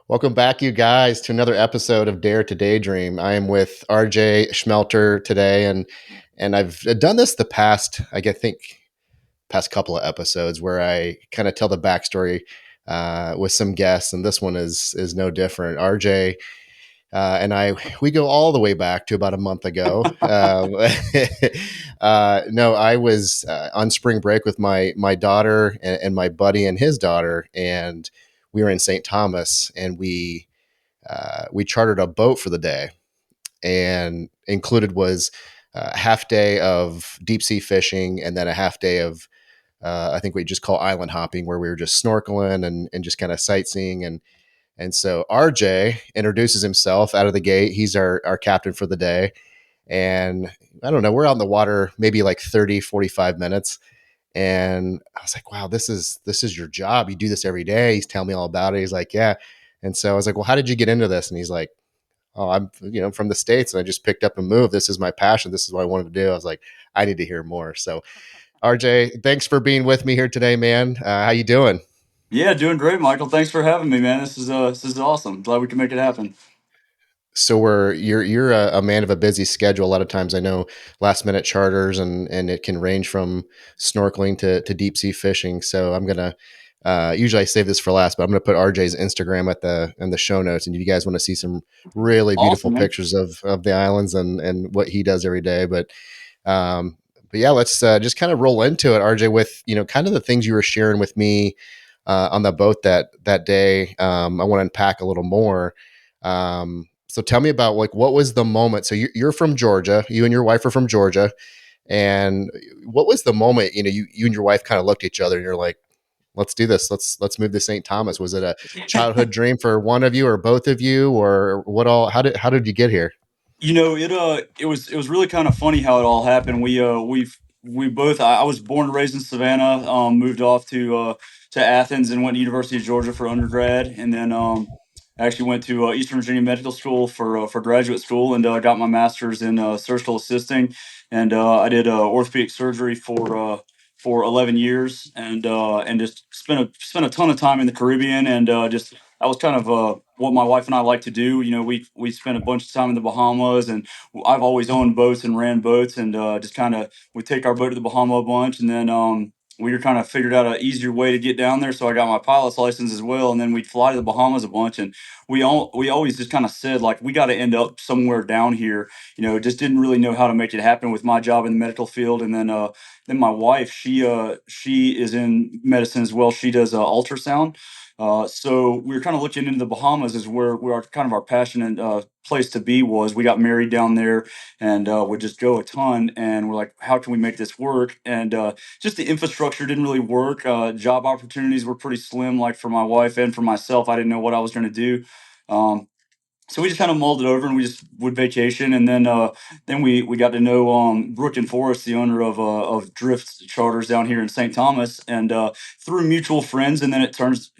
Welcome back, you guys, to another episode of Dare to Daydream. I am with RJ Schmelter today, and I've done this the past, think, past couple of episodes where I kind of tell the backstory with some guests, and this one is no different. RJ and we go all the way back to about a month ago. No, I was on spring break with my daughter and my buddy and his daughter, and we were in St. Thomas, and we chartered a boat for the day, and included was a half day of deep sea fishing and then a half day of I think we just call island hopping, where we were just snorkeling and just kind of sightseeing. And so RJ introduces himself out of the gate. He's our captain for the day. And I don't know, we're out in the water maybe like 30, 45 minutes. And I was like, wow, this is your job. You do this every day. He's telling me all about it. He's like, yeah. And so I was like, well, how did you get into this? And he's like, oh, I'm, from the States, and I just picked up and moved. This is my passion. This is what I wanted to do. I was like, I need to hear more. So RJ, thanks for being with me here today, man. How you doing? Yeah, doing great, Michael. Thanks for having me, man. This is awesome. Glad we can make it happen. So you're a man of a busy schedule. A lot of times I know last minute charters, and it can range from snorkeling to deep sea fishing. So I'm gonna usually I save this for last, but I'm gonna put RJ's Instagram at the in the show notes. And if you guys want to see some really beautiful Awesome, man. pictures of the islands and what he does every day, um, but yeah, let's just kind of roll into it, RJ, with kind of the things you were sharing with me on the boat that day. I want to unpack a little more. So tell me about, like, what was the moment? So you're from Georgia. You and your wife are from Georgia, and what was the moment? You and your wife kind of looked at each other, and you're like, "Let's do this. Let's move to St. Thomas." Was it a childhood dream for one of you, or both of you, or what all? How did you get here? It was really kind of funny how it all happened. We both I was born and raised in Savannah. Moved off to Athens and went to University of Georgia for undergrad, and then I actually went to Eastern Virginia Medical School for graduate school, and got my master's in surgical assisting, and I did orthopedic surgery for 11 years, and just spent a ton of time in the Caribbean, and just that was kind of what my wife and I like to do. We spent a bunch of time in the Bahamas, and I've always owned boats and ran boats, and just kind of we take our boat to the Bahama a bunch, and then we were kind of figured out an easier way to get down there. So I got my pilot's license as well, and then we'd fly to the Bahamas a bunch, and we always just kind of said, like, we got to end up somewhere down here. Just didn't really know how to make it happen with my job in the medical field, and then my wife, she is in medicine as well. She does ultrasound. So we were kind of looking into the Bahamas as where our kind of our passionate place to be was. We got married down there, and would just go a ton. And we're like, how can we make this work? And just the infrastructure didn't really work. Job opportunities were pretty slim, like for my wife and for myself. I didn't know what I was going to do. Um, so we just kind of mulled it over, and we just would vacation, and then we got to know Brooke and Forrest, the owner of Drift Charters down here in St. Thomas, and through mutual friends. And then it turns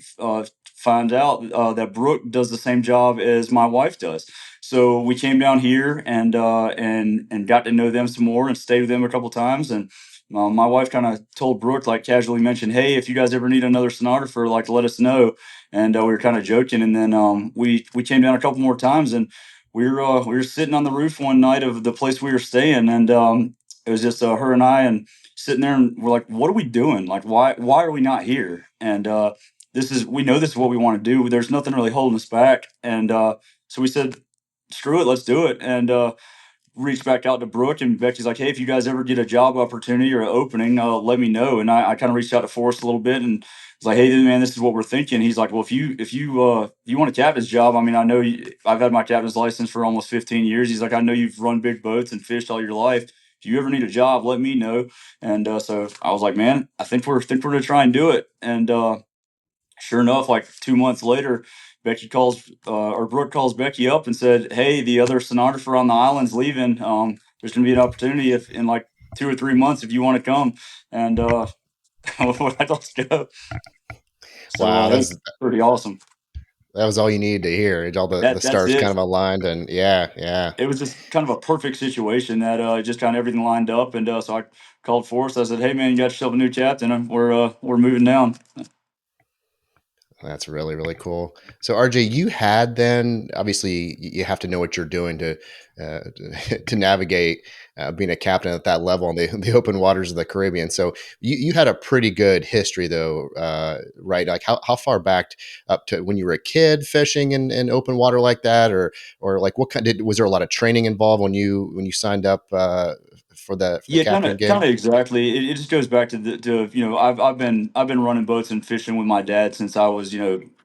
find out that Brooke does the same job as my wife does. So we came down here, and got to know them some more, and stayed with them a couple times. And my wife kind of told Brooke, like, casually mentioned, "Hey, if you guys ever need another sonographer, like, let us know." And we were kind of joking. And then we came down a couple more times, and we were sitting on the roof one night of the place we were staying, and it was just her and I, and sitting there, and we're like, "What are we doing? Like, why are we not here?" And we know this is what we want to do. There's nothing really holding us back, and so we said, "Screw it, let's do it." And reached back out to Brooke, and Becky's like, "Hey, if you guys ever get a job opportunity or an opening, let me know." And I kind of reached out to Forrest a little bit, and was like, "Hey, man, this is what we're thinking." He's like, "Well, if you want a captain's job, I mean, I've had my captain's license for almost 15 years." He's like, "I know you've run big boats and fished all your life. If you ever need a job, let me know." And so I was like, "Man, I think we're gonna try and do it." And sure enough, like 2 months later, Becky calls or Brooke calls Becky up and said, "Hey, the other sonographer on the island's leaving. There's going to be an opportunity if in like 2 or 3 months if you want to come." And we're like, "Let's go." So Wow, that was pretty awesome. that was all you needed to hear. All the That's stars kind it. of aligned, and yeah, yeah. It was just kind of a perfect situation that just kind of everything lined up. And so I called Forrest. I said, "Hey, man, you got yourself a new captain. And we're moving down." That's really, really cool. So RJ, you had then obviously you have to know what you're doing uh, to navigate being a captain at that level in the open waters of the Caribbean. So you had a pretty good history though, right? Like how far back up to when you were a kid fishing in open water like that, or like what kind was there a lot of training involved when you signed up for the Yeah, captain kind gig? of exactly. It just goes back to I've been running boats and fishing with my dad since I was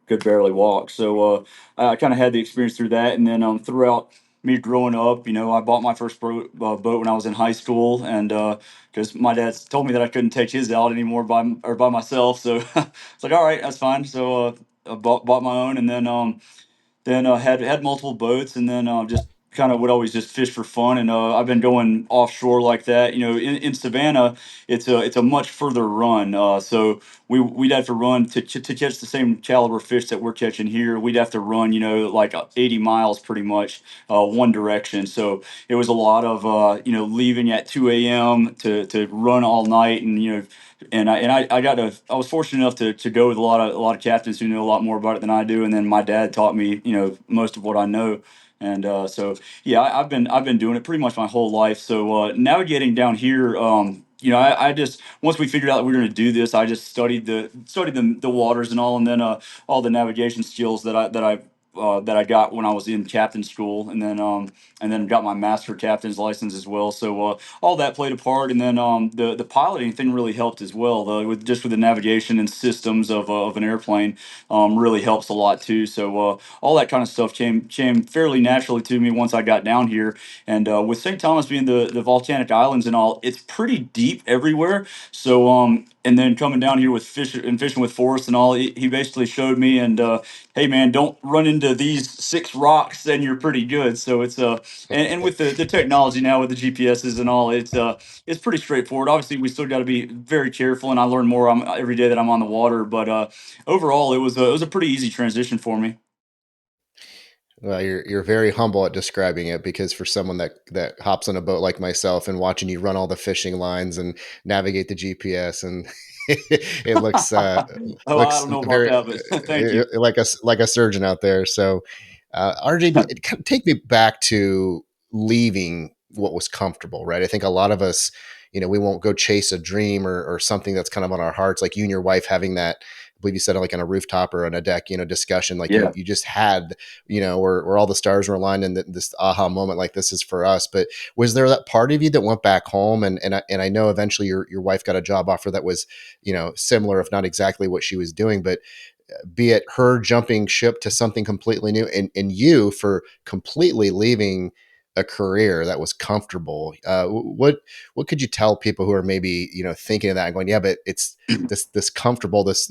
could barely walk. So I kind of had the experience through that, and then throughout me growing up, I bought my first boat when I was in high school, and because my dad told me that I couldn't take his out anymore by myself, so it's like all right, that's fine. So I bought my own, and then had multiple boats, and then just kind of would always just fish for fun. And I've been going offshore like that. In Savannah, it's a much further run. So we'd have to run to catch the same caliber fish that we're catching here. We'd have to run, like 80 miles pretty much one direction. So it was a lot of leaving at 2 a.m. to run all night, and I was fortunate enough to go with a lot of captains who know a lot more about it than I do, and then my dad taught me most of what I know, and so yeah, I've been doing it pretty much my whole life. So navigating down here, I just once we figured out that we were going to do this, I just studied the waters and all, and then all the navigation skills that I got when I was in captain school, and then got my master captain's license as well. So all that played a part, and then the piloting thing really helped as well. With the navigation and systems of an airplane, really helps a lot too. So all that kind of stuff came fairly naturally to me once I got down here. And with St. Thomas being the volcanic islands and all, it's pretty deep everywhere. So and then coming down here with fishing with Forrest and all, he basically showed me, and hey man, don't run into these six rocks, then you're pretty good. So and with the technology now with the GPSs and all, it's pretty straightforward. Obviously, we still got to be very careful, and I learn more every day that I'm on the water. But overall, it was a pretty easy transition for me. Well, you're very humble at describing it because for someone that hops on a boat like myself and watching you run all the fishing lines and navigate the GPS and it Oh, I looks don't know about very that, but thank you. like a surgeon out there. So, RJ, take me back to leaving what was comfortable, right? I think a lot of us, we won't go chase a dream or something that's kind of on our hearts, like you and your wife having that. I believe you said it like on a rooftop or on a deck, discussion like Yeah. you just had where all the stars were aligned and this aha moment, like this is for us. But was there that part of you that went back home and I know eventually your wife got a job offer that was, similar, if not exactly what she was doing, but be it her jumping ship to something completely new and you for completely leaving a career that was comfortable. What could you tell people who are maybe, thinking of that and going, yeah, but it's this comfortable, this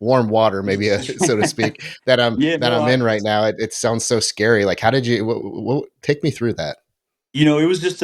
warm water, maybe so to speak, Yeah, that no, I'm in right now. It sounds so scary. Like, how did you? Take me through that? it was just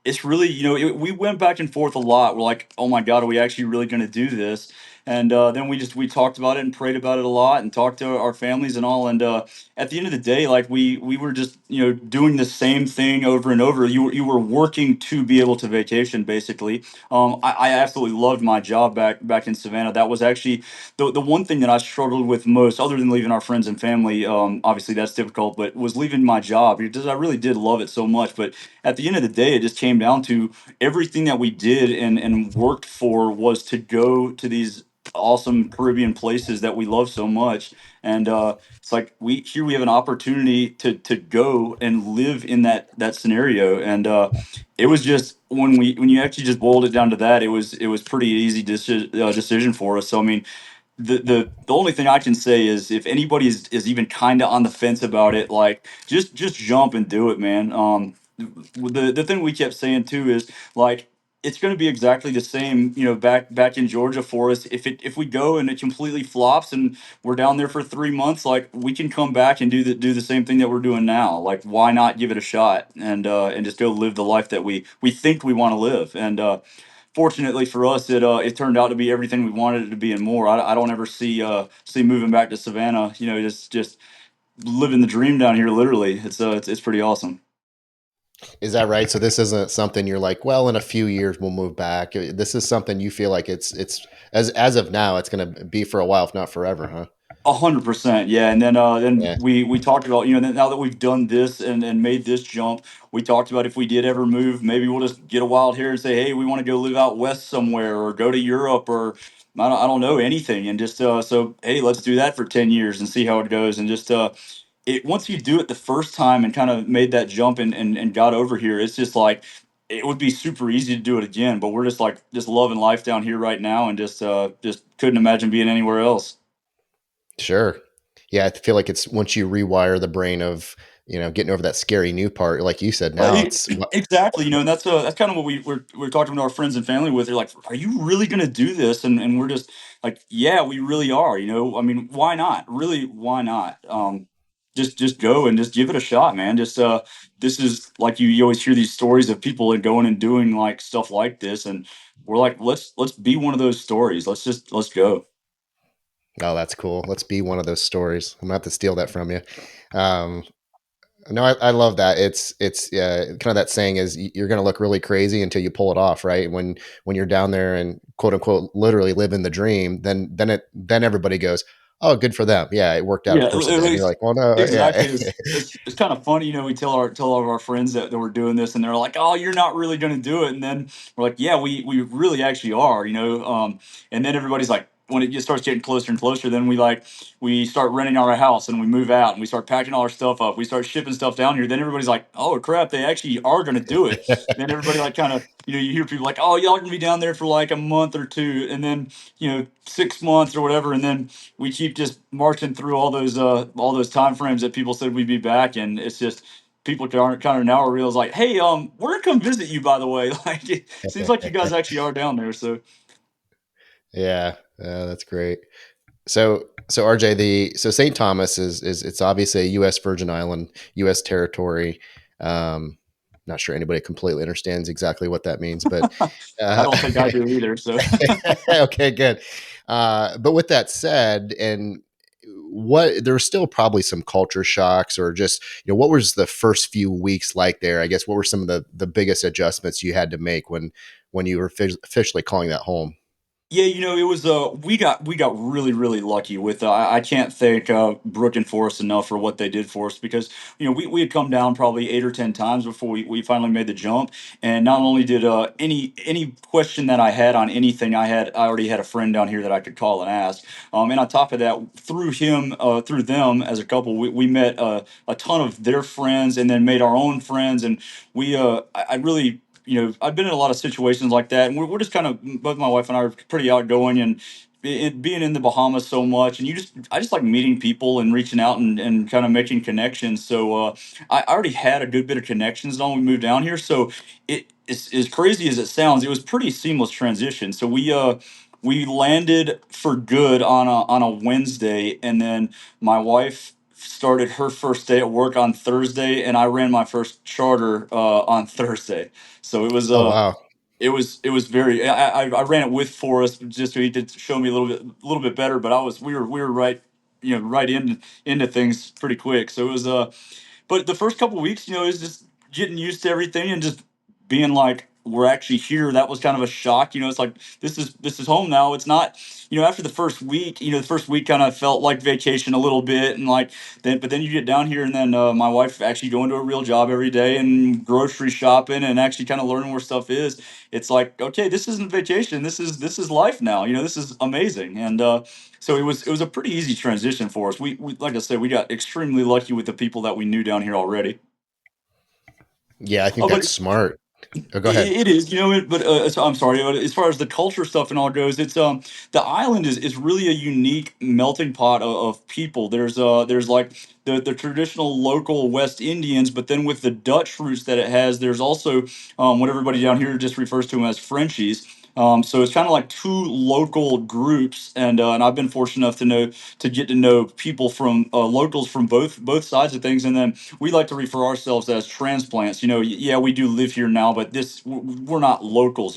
it's really, we went back and forth a lot. We're like, oh my god, are we actually really going to do this? And then we talked about it and prayed about it a lot and talked to our families and all. And at the end of the day, like we were just doing the same thing over and over. You were working to be able to vacation basically. I absolutely loved my job back in Savannah. That was actually the one thing that I struggled with most, other than leaving our friends and family. Obviously that's difficult, but was leaving my job because I really did love it so much. But at the end of the day, it just came down to everything that we did and worked for was to go to these awesome Caribbean places that we love so much. And it's like we have an opportunity to go and live in that scenario. And it was just when you actually just boiled it down to that, it was pretty easy decision for us. So I mean, the only thing I can say is if anybody is even kind of on the fence about it, like just jump and do it, man. The thing we kept saying too is like it's going to be exactly the same, back in Georgia for us. If we go and it completely flops and we're down there for 3 months, like we can come back and do the same thing that we're doing now. Like why not give it a shot and just go live the life that we think we want to live. And fortunately for us, it turned out to be everything we wanted it to be and more. I don't ever see moving back to Savannah. Just living the dream down here. Literally, it's pretty awesome. Is that right? So this isn't something you're like, well, in a few years we'll move back. This is something you feel like it's as of now, it's going to be for a while, if not forever, huh? 100%, yeah. And then Yeah. we talked about, now that we've done this and made this jump, we talked about if we did ever move, maybe we'll just get a wild hair and say, hey, we want to go live out west somewhere or go to Europe or I don't know anything, and just so hey, let's do that for 10 years and see how it goes, and just it once you do it the first time and kind of made that jump and got over here, it's just like it would be super easy to do it again. But we're just like just loving life down here right now, and just couldn't imagine being anywhere else. Sure. Yeah, I feel like it's once you rewire the brain of, getting over that scary new part, like you said, Well, now it's exactly, and that's kind of what we're talking to our friends and family with. They're like, "Are you really going to do this?" And we're just like, "Yeah, we really are." I mean, why not? Really, why not? Just go and just give it a shot, man. Just this is like you always hear these stories of people and going and doing like stuff like this, and we're like, let's be one of those stories. Let's go. oh, that's cool. Let's be one of those stories. I'm gonna have to steal that from you. Um, no, I love that. It's kind of that saying is you're going to look really crazy until you pull it off, right? When you're down there and quote unquote literally living the dream, then everybody goes, oh, good for them. Yeah, it worked out. Of Yeah, course it did. And you're like, well, no, yeah, exactly. It's kind of funny, we tell all of our friends that we're doing this, and they're like, "Oh, you're not really going to do it," and then we're like, "Yeah, we really actually are," and then everybody's like, when it just starts getting closer and closer, then we start renting our house and we move out and we start packing all our stuff up. We start shipping stuff down here. Then everybody's like, "Oh crap, they actually are going to do it." Then everybody like kind of you hear people like, "Oh, y'all gonna be down there for like a month or two," and then 6 months or whatever, and then we keep just marching through all those time frames that people said we'd be back, and it's just people kind of now realize like, hey, we're gonna come visit you, by the way. Like it seems like you guys actually are down there, so yeah, that's great. So RJ, the so St. Thomas is it's obviously a U.S. Virgin Island, U.S. territory. Not sure anybody completely understands exactly what that means, but I uh, don't think I do either. So okay, good. But with that said, and what there were still probably some culture shocks, or just what was the first few weeks like there? I guess what were some of the biggest adjustments you had to make when you were officially calling that home? yeah, it was we got really really lucky with I can't thank Brook and Forest enough for what they did for us, because we had come down probably 8 or 10 times before we finally made the jump, and not only did any question that I had on anything, I already had a friend down here that I could call and ask, and on top of that, through them as a couple, we met a ton of their friends and then made our own friends, and I really, I've been in a lot of situations like that, and we're just kind of, both my wife and I are pretty outgoing, and being in the Bahamas so much, and I just like meeting people and reaching out and kind of making connections. So I already had a good bit of connections when we moved down here. So it's as crazy as it sounds, it was pretty seamless transition. So we landed for good on a Wednesday, and then my wife started her first day at work on Thursday, and I ran my first charter on Thursday. So Oh wow. it was very. I ran it with Forrest just so he could show me a little bit better. But we were right, right into things pretty quick. So it was but the first couple weeks, is just getting used to everything and just being like, we're actually here. That was kind of a shock. It's like this is home now. It's not. After the first week, the first week kind of felt like vacation a little bit, and like but then you get down here, and then my wife actually going to a real job every day and grocery shopping and actually kind of learning where stuff is. It's like, okay, this isn't vacation. This is life now. This is amazing, and so it was a pretty easy transition for us. We like I said, we got extremely lucky with the people that we knew down here already. Yeah, I think Oh, but that's smart. Oh, go ahead. it is, but I'm sorry, but as far as the culture stuff and all goes, it's the island is really a unique melting pot of people. There's like the traditional local West Indians, but then with the Dutch roots that it has, there's also what everybody down here just refers to them as Frenchies. So it's kind of like two local groups, and I've been fortunate enough to get to know people from locals from both sides of things, and then we like to refer ourselves as transplants. Yeah, we do live here now, but we're not locals.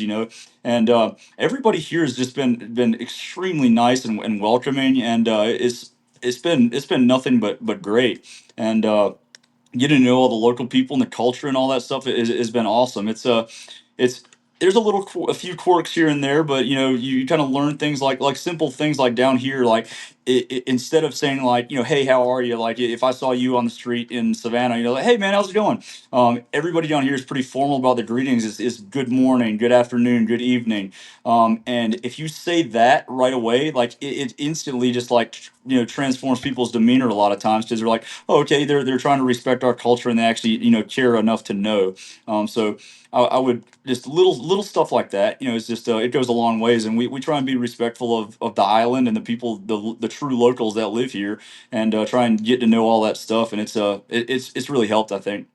And everybody here has just been extremely nice and welcoming, and it's been nothing but great. And getting to know all the local people and the culture and all that stuff has been awesome. It's there's a few quirks here and there, but you kind of learn things like simple things like down here, like instead of saying like hey how are you, like if I saw you on the street in Savannah, like hey man how's it going. Everybody down here is pretty formal about the greetings. Is good morning, good afternoon, good evening. And if you say that right away, like it instantly just like transforms people's demeanor a lot of times, because they're like, oh, okay, they're trying to respect our culture and they actually care enough to know. So I would just little stuff like that. It's just it goes a long ways, and we try and be respectful of the island and the people, the true locals that live here, and try and get to know all that stuff. And it's really helped, I think.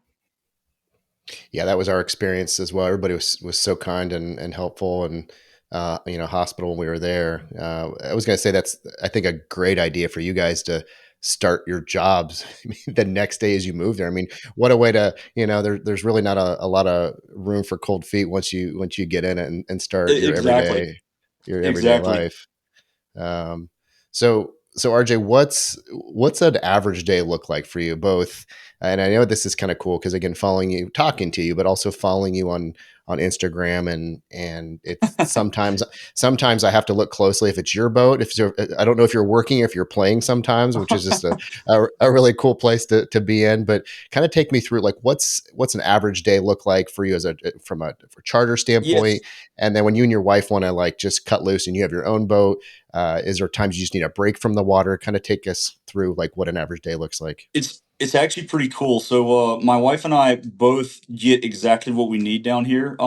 Yeah, that was our experience as well. Everybody was so kind and helpful, and hospitable when we were there. I was going to say that's, I think, a great idea for you guys to start your jobs the next day as you move there. I mean, what a way to, there's really not a lot of room for cold feet once you get in it and start Exactly, your everyday exactly. life. Um, so RJ, what's an average day look like for you both? And I know this is kind of cool because, again, following you, talking to you, but also following you on Instagram, and it's sometimes I have to look closely if it's your boat. If you're, I don't know if you're working, if you're playing sometimes, which is just a really cool place to be in. But kind of take me through, like, what's an average day look like for you as from a charter standpoint, Yes. and then when you and your wife want to like just cut loose and you have your own boat, is there times you just need a break from the water? Kind of take us through like what an average day looks like. It's actually pretty cool. So my wife and I both get exactly what we need down here.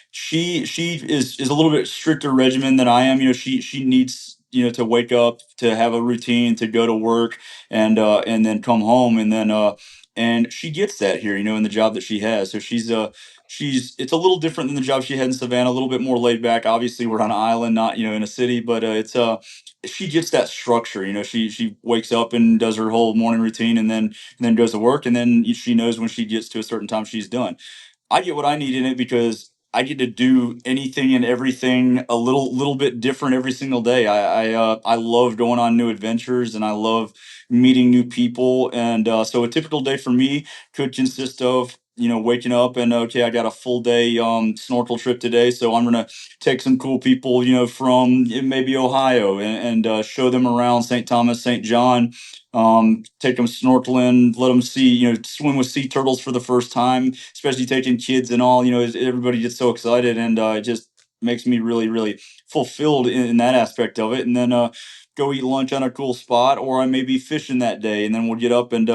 She is a little bit stricter regimen than I am. She needs to wake up, to have a routine, to go to work, and then come home, and she gets that here, in the job that she has. So she's it's a little different than the job she had in Savannah, a little bit more laid back. Obviously, we're on an island, not in a city, but she gets that structure. She wakes up and does her whole morning routine, and then goes to work, and then she knows when she gets to a certain time she's done. I get what I need in it because I get to do anything and everything a little bit different every single day. I love going on new adventures, and I love meeting new people. And so a typical day for me could consist of waking up and okay, I got a full day snorkel trip today, so I'm gonna take some cool people from maybe Ohio, and show them around St. Thomas, St. John. Take them snorkeling, let them see, swim with sea turtles for the first time, especially taking kids and all. Everybody gets so excited, and it just makes me really, really fulfilled in that aspect of it. And then go eat lunch on a cool spot, or I may be fishing that day, and then we'll get up and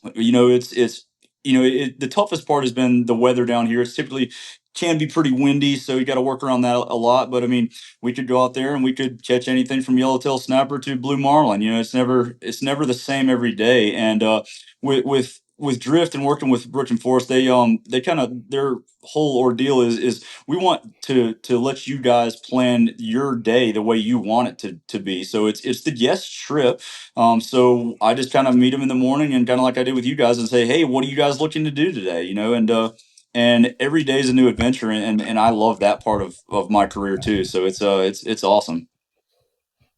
it's the toughest part has been the weather down here. It's typically can be pretty windy, so you got to work around that a lot. But I mean, we could go out there and we could catch anything from yellowtail snapper to blue marlin. It's never the same every day. And with drift and working with Brook and Forest, they kind of, their whole ordeal is we want to let you guys plan your day the way you want it to be. So it's the guest trip. So I just kind of meet them in the morning, and kind of like I did with you guys, and say, hey, what are you guys looking to do today? And every day is a new adventure, and I love that part of my career too. So it's awesome.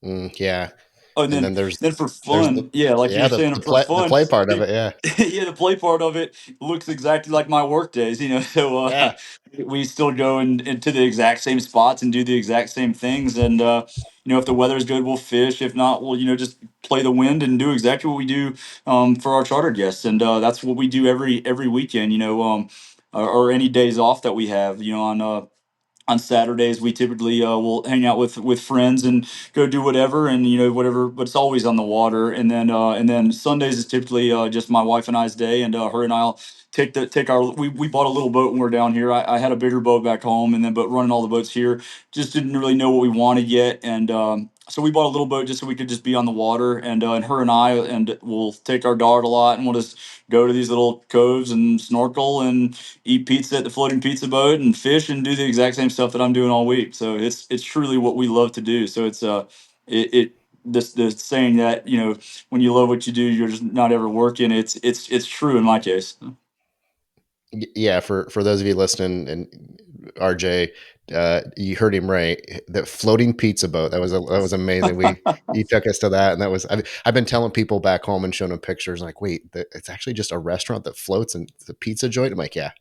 Yeah, Oh, and and then then there's then for there's the fun, yeah, like you yeah were the saying, the for play the fun, play part of it. Yeah, yeah, the play part of it looks exactly like my work days. So yeah. we still go into the exact same spots and do the exact same things. And if the weather is good, we'll fish. If not, we'll just play the wind and do exactly what we do for our charter guests. And that's what we do every weekend. Or any days off that we have. On Saturdays we typically will hang out with friends and go do whatever, and whatever, but it's always on the water. And then Sundays is typically just my wife and I's day, and her and I'll take our, we bought a little boat when we are down here. I had a bigger boat back home, and then but running all the boats here, just didn't really know what we wanted yet. And so we bought a little boat just so we could just be on the water. And her and I, and we'll take our dart a lot, and we'll just go to these little coves and snorkel and eat pizza at the floating pizza boat and fish and do the exact same stuff that I'm doing all week. So it's truly what we love to do. So it this the saying that when you love what you do, you're just not ever working. It's true in my case. Yeah, for those of you listening, and RJ You heard him right. The floating pizza boat. That was amazing. We He took us to that, and that was. I've been telling people back home and showing them pictures. Like, wait, it's actually just a restaurant that floats and the pizza joint. I'm like, yeah,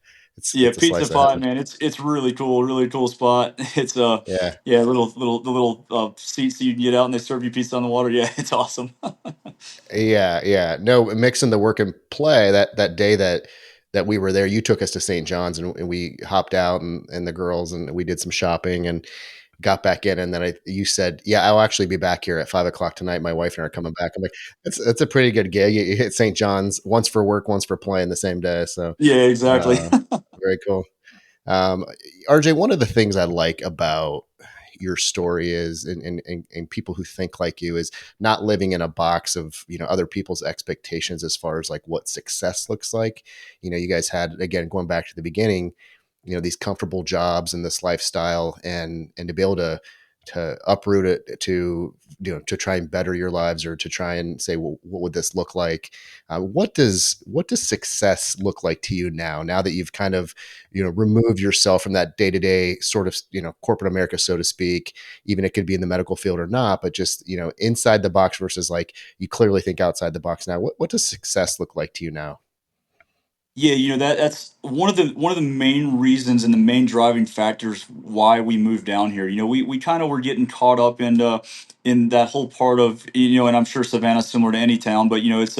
Yeah, it's a Pizza slice of Pot, heaven. man, it's really cool spot. It's Yeah, yeah, little seats that you can get out and they serve you pizza on the water. Yeah, it's awesome. yeah, yeah. No, mixing the work and play. That day that we were there, you took us to St. John's, and we hopped out, and the girls, and we did some shopping and got back in, and then you said, "Yeah, I'll actually be back here at 5 o'clock tonight. My wife and I are coming back." I'm like, "That's a pretty good gig. You hit St. John's once for work, once for play in the same day." So, Yeah, exactly. uh, very cool. Um, RJ, one of the things I like about your story is, and people who think like you, is not living in a box of, other people's expectations as far as like what success looks like. You guys had, again, going back to the beginning, these comfortable jobs and this lifestyle, and to be able to uproot it, to try and better your lives, or to try and say, well, what would this look like? What does success look like to you now that you've kind of, removed yourself from that day-to-day sort of, corporate America, so to speak? Even it could be in the medical field or not, but just, inside the box versus like you clearly think outside the box now. What does success look like to you now? Yeah, that's one of the main reasons and the main driving factors why we moved down here. We kind of were getting caught up in that whole part of, and I'm sure Savannah's similar to any town, but it's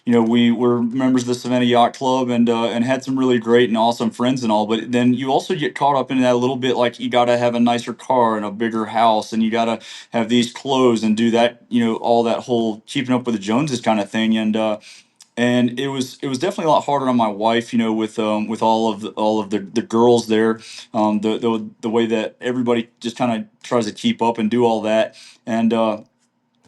we were members of the Savannah Yacht Club, and had some really great and awesome friends and all. But then you also get caught up in that a little bit, like you got to have a nicer car and a bigger house, and you got to have these clothes and do that, all that whole keeping up with the Joneses kind of thing, and it was definitely a lot harder on my wife, with all of the girls there, the way that everybody just kind of tries to keep up and do all that, and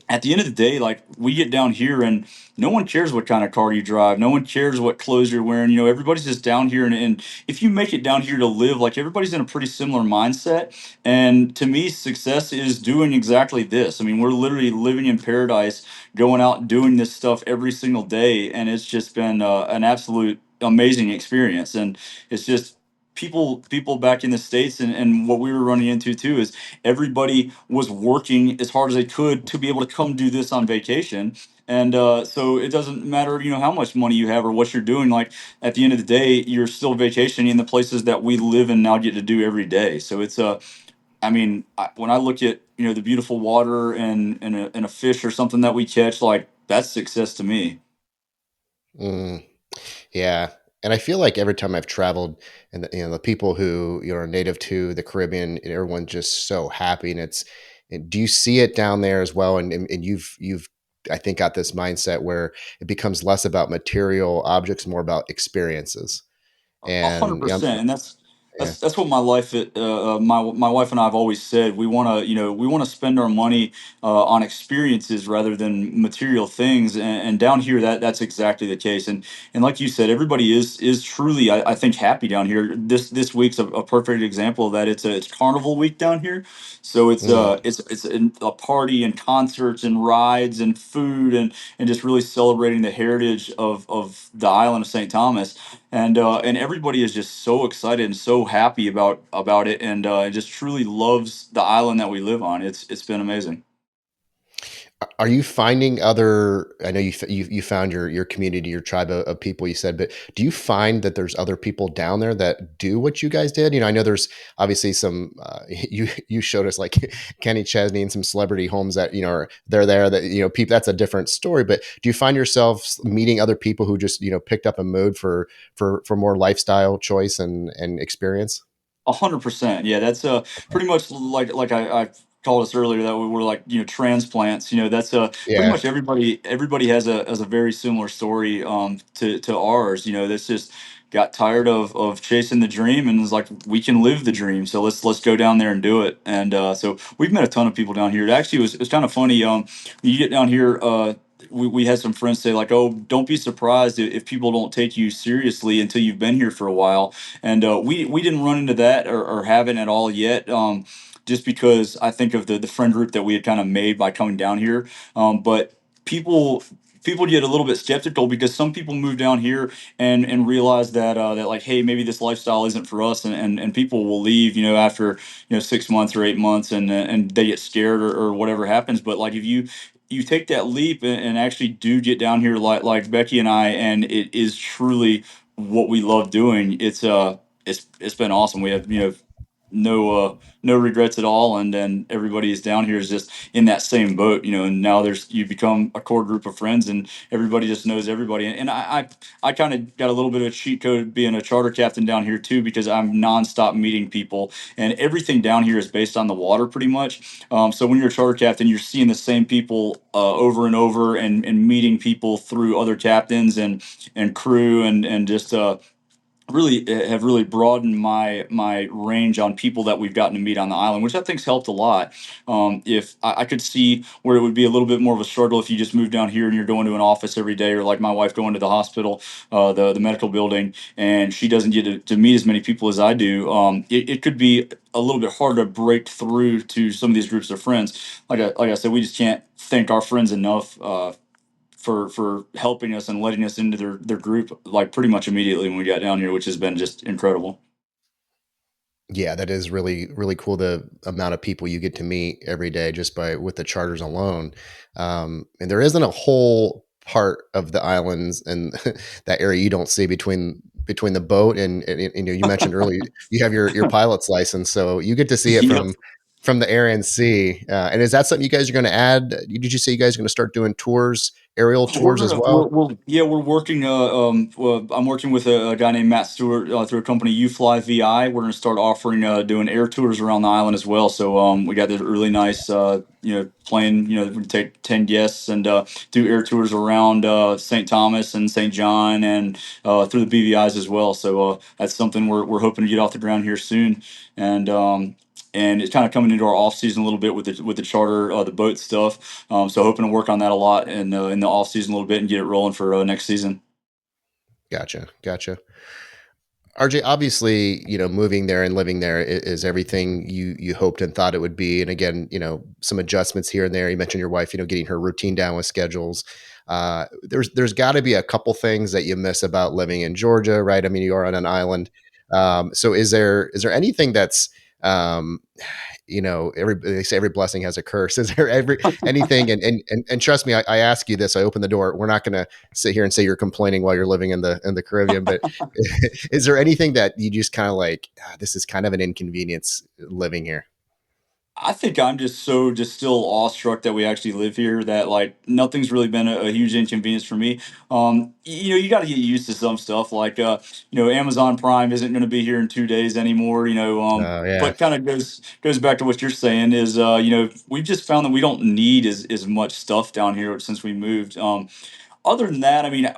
at the end of the day, like, we get down here and no one cares what kind of car you drive. No one cares what clothes you're wearing. Everybody's just down here. And if you make it down here to live, like, everybody's in a pretty similar mindset. And to me, success is doing exactly this. I mean, we're literally living in paradise, going out and doing this stuff every single day. And it's just been an absolute amazing experience. And it's just, people back in the States, and what we were running into too is everybody was working as hard as they could to be able to come do this on vacation. And so it doesn't matter, how much money you have or what you're doing. Like, at the end of the day, you're still vacationing in the places that we live and now get to do every day. So it's I mean, when I look at, the beautiful water and a fish or something that we catch, like, that's success to me. Mm. Yeah, and I feel like every time I've traveled, and the people who, are native to the Caribbean, and everyone's just so happy, and do you see it down there as well? And you've I think got this mindset where it becomes less about material objects, more about experiences, A hundred and percent, and that's yeah, that's what my life, my wife and I have always said. We want to, we want to spend our money on experiences rather than material things. And down here, that's exactly the case. And like you said, everybody is truly, I think, happy down here. This week's a perfect example of that. It's Carnival week down here, so mm, it's a party and concerts and rides and food, and just really celebrating the heritage of the island of St. Thomas. And everybody is just so excited and so happy about it, and just truly loves the island that we live on. It's been amazing. Are you finding other? I know you found your community, your tribe of people, you said, but do you find that there's other people down there that do what you guys did? I know there's obviously some. You showed us like Kenny Chesney and some celebrity homes that they're there, that people. That's a different story. But do you find yourself meeting other people who just picked up a mood for more lifestyle choice and experience? 100%. Yeah, that's pretty much like I called us earlier, that we were like, transplants. That's pretty Yeah. much everybody has a very similar story to ours. That's just got tired of chasing the dream, and is like, we can live the dream. So let's go down there and do it. And so we've met a ton of people down here. It was kind of funny. You get down here. We had some friends say, like, oh, don't be surprised if people don't take you seriously until you've been here for a while. And we didn't run into that, or haven't at all yet. Just because I think of the friend group that we had kind of made by coming down here. But people people get a little bit skeptical because some people move down here and realize that that like, hey, maybe this lifestyle isn't for us, and people will leave, after 6 months or 8 months, and they get scared, or whatever happens. But like, if you take that leap and actually do get down here, like Becky and I, and it is truly what we love doing. It's been awesome. We have no regrets at all, and then everybody is down here is just in that same boat, and now you become a core group of friends, and everybody just knows everybody. And I kind of got a little bit of a cheat code being a charter captain down here too, because I'm nonstop meeting people, and everything down here is based on the water pretty much. So when you're a charter captain, you're seeing the same people over and over, and meeting people through other captains and crew, and just really have really broadened my range on people that we've gotten to meet on the island, which I think's helped a lot. If I could see where it would be a little bit more of a struggle if you just moved down here and you're going to an office every day, or like my wife going to the hospital, the medical building, and she doesn't get to meet as many people as I do. It could be a little bit harder to break through to some of these groups of friends. Like I said, we just can't thank our friends enough. For helping us and letting us into their group, like, pretty much immediately when we got down here, which has been just incredible. Yeah, that is really, really cool. The amount of people you get to meet every day just by with the charters alone. And there isn't a whole part of the islands and that area you don't see between the boat and you mentioned earlier you have your pilot's license, so you get to see it Yep. from the air and sea. And is that something you guys are going to add? Did you say you guys are going to start doing tours, aerial tours as well? We're working. I'm working with a guy named Matt Stewart through a company, UFly VI. We're going to start offering doing air tours around the island as well. So we got this really nice plane. We take 10 guests and do air tours around St. Thomas and St. John, and through the BVI's as well. So that's something we're hoping to get off the ground here soon, and it's kind of coming into our off season a little bit with the charter, the boat stuff. So hoping to work on that a lot in the off season a little bit and get it rolling for next season. Gotcha. RJ, obviously, moving there and living there is everything you hoped and thought it would be. And again, some adjustments here and there. You mentioned your wife, getting her routine down with schedules. There's got to be a couple things that you miss about living in Georgia, right? I mean, you are on an island. So is there anything that's um, they say every blessing has a curse. Is there anything? And trust me, I ask you this. I open the door. We're not going to sit here and say you're complaining while you're living in the Caribbean, but is there anything that you just kind of like, this is kind of an inconvenience living here? I think I'm just still awestruck that we actually live here. That, like, nothing's really been a huge inconvenience for me. You got to get used to some stuff. Like, Amazon Prime isn't going to be here in 2 days anymore. Yeah. But kind of goes back to what you're saying is, we've just found that we don't need as much stuff down here since we moved. Other than that, I mean,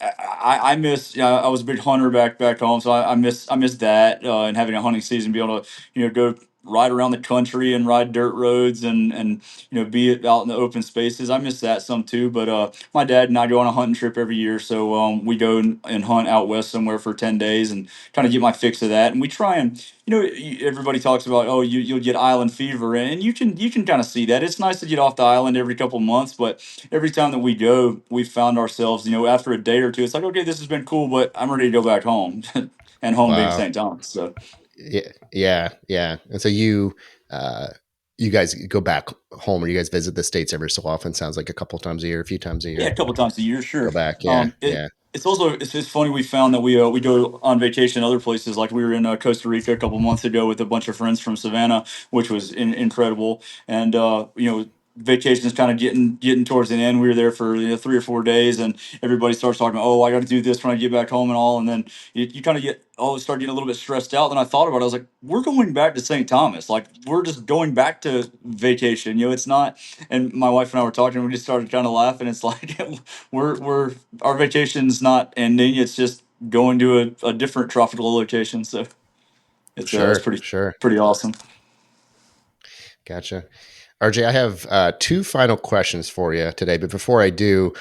I miss. I was a big hunter back home, so I miss that, and having a hunting season, be able to go ride around the country and ride dirt roads, and be out in the open spaces. I miss that some too. But my dad and I go on a hunting trip every year, so we go and hunt out west somewhere for 10 days and kind of get my fix of that. And we try and everybody talks about, oh, you'll get island fever, and you can kind of see that. It's nice to get off the island every couple months, but every time that we go, we found ourselves, after a day or two, it's like, okay, this has been cool, but I'm ready to go back home, and home being Wow. St. Thomas. So Yeah. And so uh, you guys go back home, or you guys visit the States every so often. Sounds like a couple times a year, a few times a yeah, a year. couple times a year, Go sure. back. Yeah. It Yeah. it's also it's just funny. We found that we go on vacation other places. Like, we were in Costa Rica a couple months ago with a bunch of friends from Savannah, which was incredible. And vacation is kind of getting towards the end. We were there for 3 or 4 days, and everybody starts talking, oh, I got to do this when I get back home and all. And then you kind of start getting a little bit stressed out. Then I thought about it. I was like, we're going back to St. Thomas. Like, we're just going back to vacation. It's not. And my wife and I were talking. We just started kind of laughing. It's like we're our vacation's not ending. It's just going to a different tropical location. So it's Sure. pretty Sure. pretty awesome. Gotcha. RJ, I have two final questions for you today. But before I do,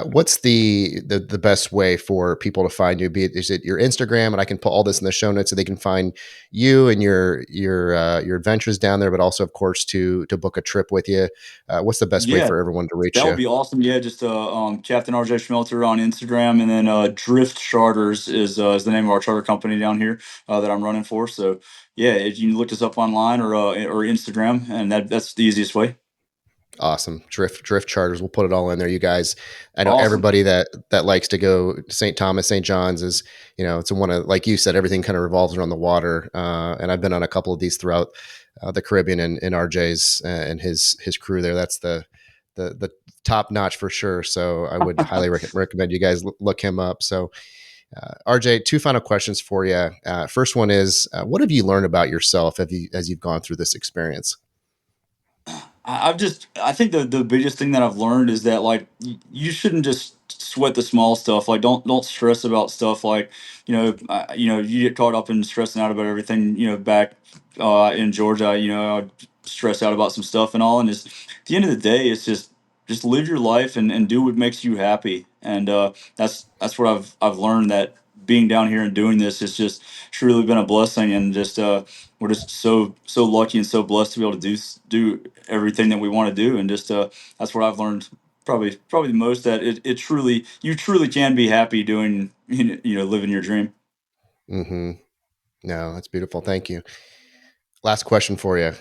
What's the best way for people to find you? Be it is it your Instagram, and I can put all this in the show notes so they can find you and your adventures down there, but also, of course, to book a trip with you. What's the best way Yeah, for everyone to reach that would you? be awesome. Yeah, just Captain RJ Schmelter on Instagram, and then Drift Charters is the name of our charter company down here that I'm running for. So yeah, if you look us up online or Instagram, and that's the easiest way. Awesome. Drift charters. We'll put it all in there, you guys. I know Awesome. everybody that likes to go to St. Thomas, St. John's is, it's one of, like you said, everything kind of revolves around the water. And I've been on a couple of these throughout the Caribbean, and RJ's and his crew there. That's the top notch for sure. So I would highly recommend you guys look him up. So RJ, two final questions for you. First one is, what have you learned about yourself as you've gone through this experience? I think the biggest thing that I've learned is that like you shouldn't just sweat the small stuff. Like don't stress about stuff like you get caught up in stressing out about everything. Back in Georgia, I stress out about some stuff and all. And it's at the end of the day, it's just live your life and do what makes you happy. And that's what I've learned, that being down here and doing this has just truly been a blessing. And just we're just so lucky and so blessed to be able to do everything that we want to do. And just that's what I've learned, probably the most, that it truly, you truly can be happy doing, living your dream. Mm-hmm. No, that's beautiful. Thank you. Last question for you.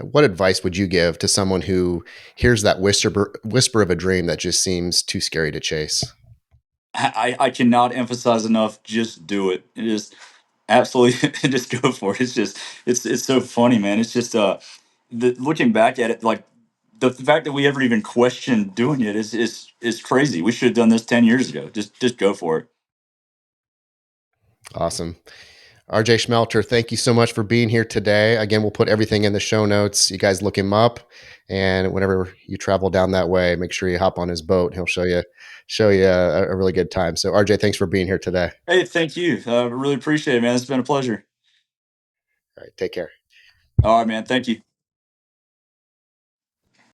What advice would you give to someone who hears that whisper of a dream that just seems too scary to chase? I cannot emphasize enough, just do it. It is absolutely just go for it. It's so funny, man. It's just looking back at it, like the fact that we ever even questioned doing it is crazy. We should have done this 10 years ago. Just go for it. Awesome. RJ Schmelter, thank you so much for being here today. Again, we'll put everything in the show notes. You guys look him up, and whenever you travel down that way, make sure you hop on his boat. He'll show you a really good time. So, RJ, thanks for being here today. Hey, thank you. Really appreciate it, man. It's been a pleasure. All right, take care. All right, man. Thank you.